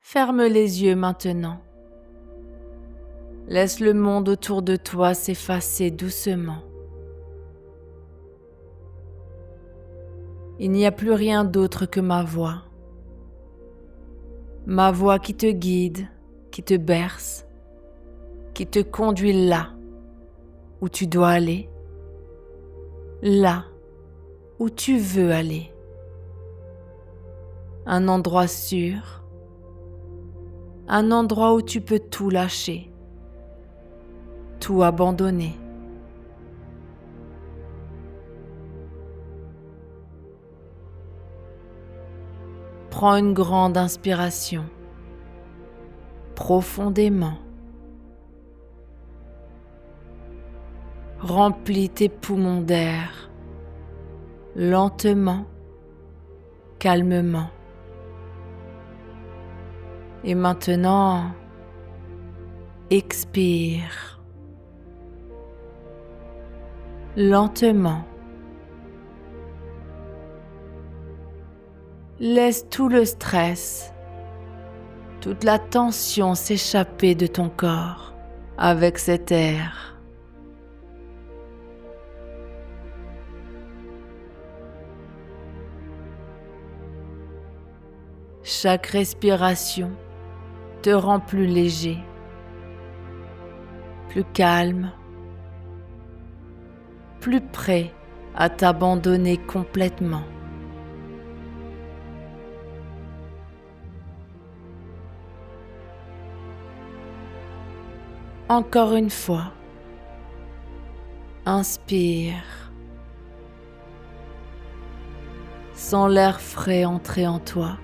Ferme les yeux maintenant. Laisse le monde autour de toi s'effacer doucement. Il n'y a plus rien d'autre que ma voix. Ma voix qui te guide, qui te berce, qui te conduit là où tu dois aller, là où tu veux aller. Un endroit sûr, un endroit où tu peux tout lâcher, tout abandonner. Prends une grande inspiration, profondément. Remplis tes poumons d'air, lentement, calmement. Et maintenant, expire. Lentement. Laisse tout le stress, toute la tension s'échapper de ton corps avec cet air. Chaque respiration te rend plus léger, plus calme, plus prêt à t'abandonner complètement. Encore une fois, inspire. Sens l'air frais entrer en toi,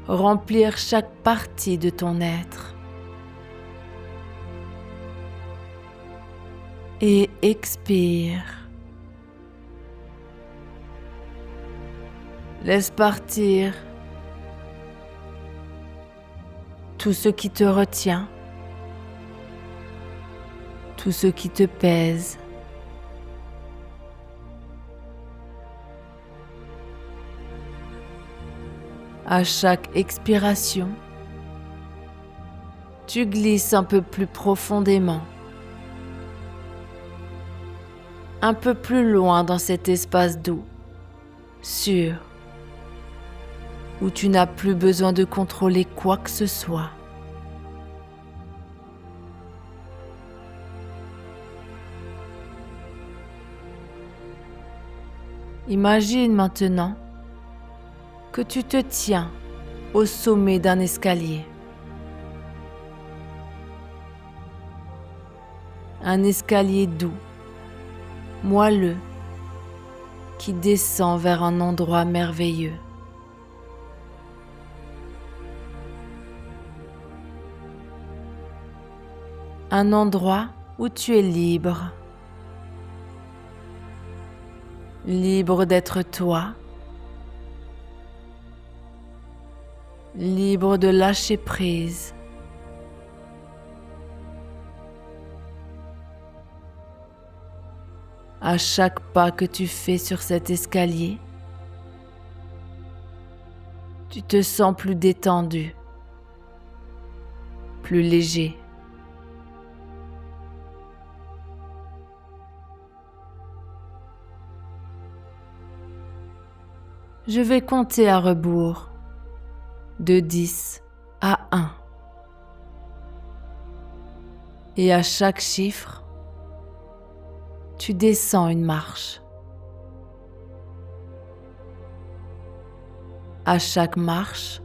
remplir chaque partie de ton être. Et expire. Laisse partir tout ce qui te retient, tout ce qui te pèse. À chaque expiration, tu glisses un peu plus profondément, un peu plus loin dans cet espace doux, sûr, où tu n'as plus besoin de contrôler quoi que ce soit. Imagine maintenant que tu te tiens au sommet d'un escalier. Un escalier doux, moelleux, qui descend vers un endroit merveilleux. Un endroit où tu es libre. Libre d'être toi. Libre de lâcher prise. À chaque pas que tu fais sur cet escalier, tu te sens plus détendu, plus léger. Je vais compter à rebours, de 10 à 1. Et à chaque chiffre, tu descends une marche. À chaque marche,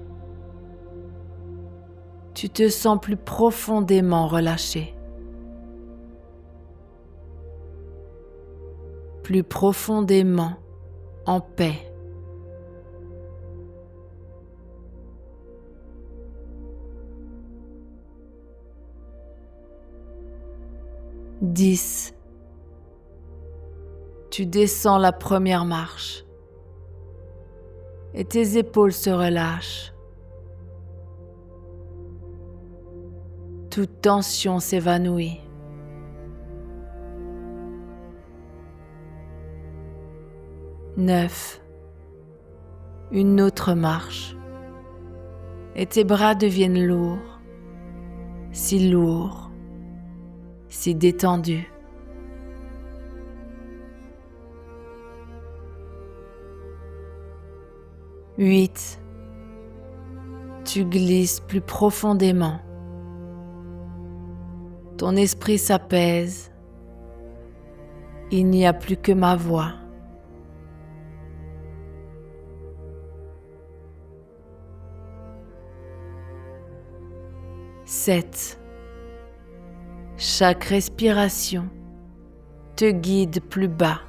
tu te sens plus profondément relâché. Plus profondément en paix. Dix. Tu descends la première marche et tes épaules se relâchent. Toute tension s'évanouit. 9. Une autre marche. et tes bras deviennent lourds, si détendus. 8. Tu glisses plus profondément. Ton esprit s'apaise. Il n'y a plus que ma voix. 7. Chaque respiration te guide plus bas,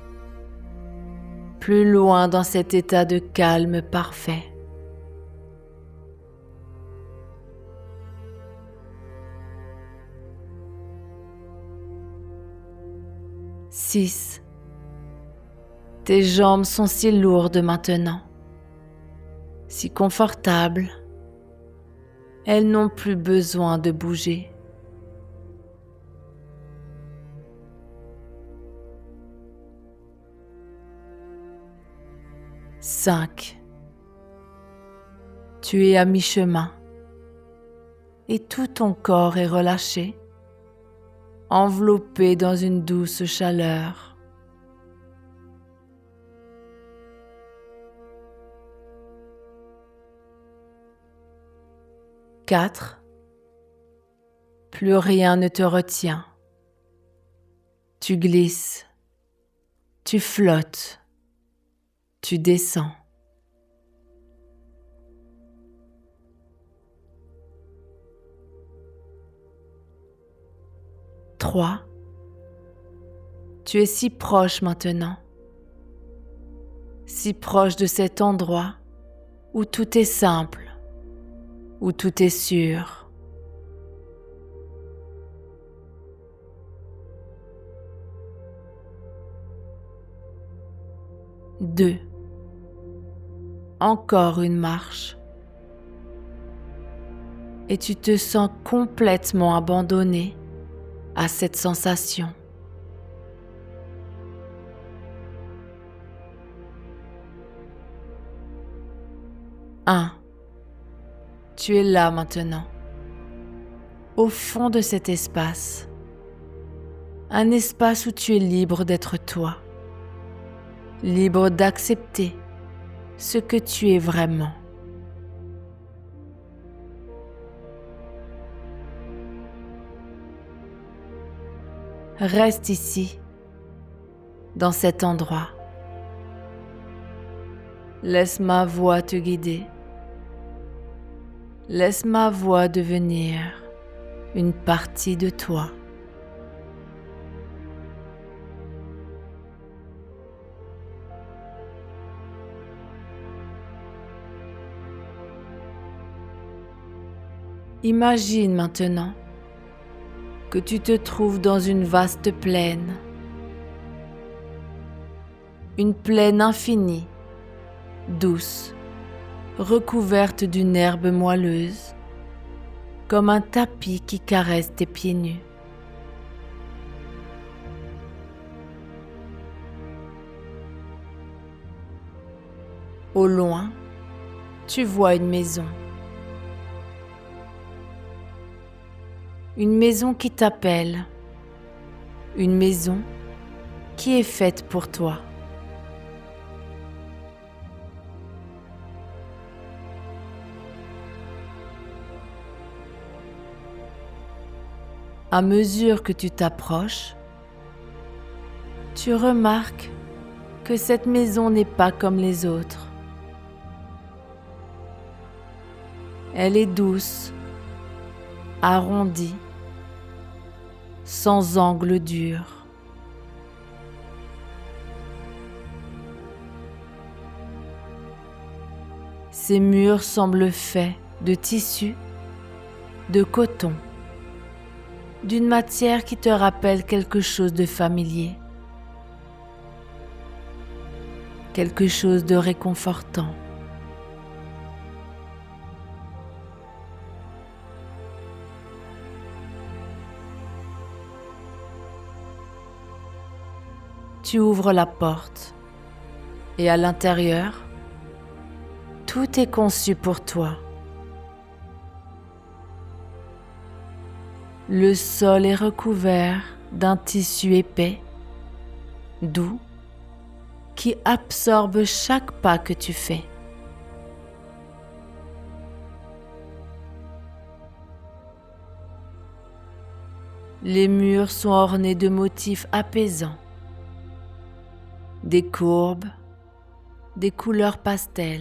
plus loin dans cet état de calme parfait. 6. Tes jambes sont si lourdes maintenant, si confortables. Elles n'ont plus besoin de bouger. 5. Tu es à mi-chemin et tout ton corps est relâché, enveloppé dans une douce chaleur. 4. Plus rien ne te retient. Tu glisses, tu flottes, tu descends. 3. Tu es si proche maintenant, si proche de cet endroit où tout est simple, où tout est sûr. 2. Encore une marche. Et tu te sens complètement abandonné à cette sensation. 1. Tu es là maintenant, au fond de cet espace, un espace où tu es libre d'être toi, libre d'accepter ce que tu es vraiment. Reste ici, dans cet endroit. Laisse ma voix te guider. Laisse ma voix devenir une partie de toi. Imagine maintenant que tu te trouves dans une vaste plaine, une plaine infinie, douce, recouverte d'une herbe moelleuse, comme un tapis qui caresse tes pieds nus. Au loin, tu vois une maison. Une maison qui t'appelle. Une maison qui est faite pour toi. À mesure que tu t'approches, tu remarques que cette maison n'est pas comme les autres. Elle est douce, arrondie, sans angle dur. Ses murs semblent faits de tissu, de coton, d'une matière qui te rappelle quelque chose de familier, quelque chose de réconfortant. Tu ouvres la porte et à l'intérieur, tout est conçu pour toi. Le sol est recouvert d'un tissu épais, doux, qui absorbe chaque pas que tu fais. Les murs sont ornés de motifs apaisants, des courbes, des couleurs pastel.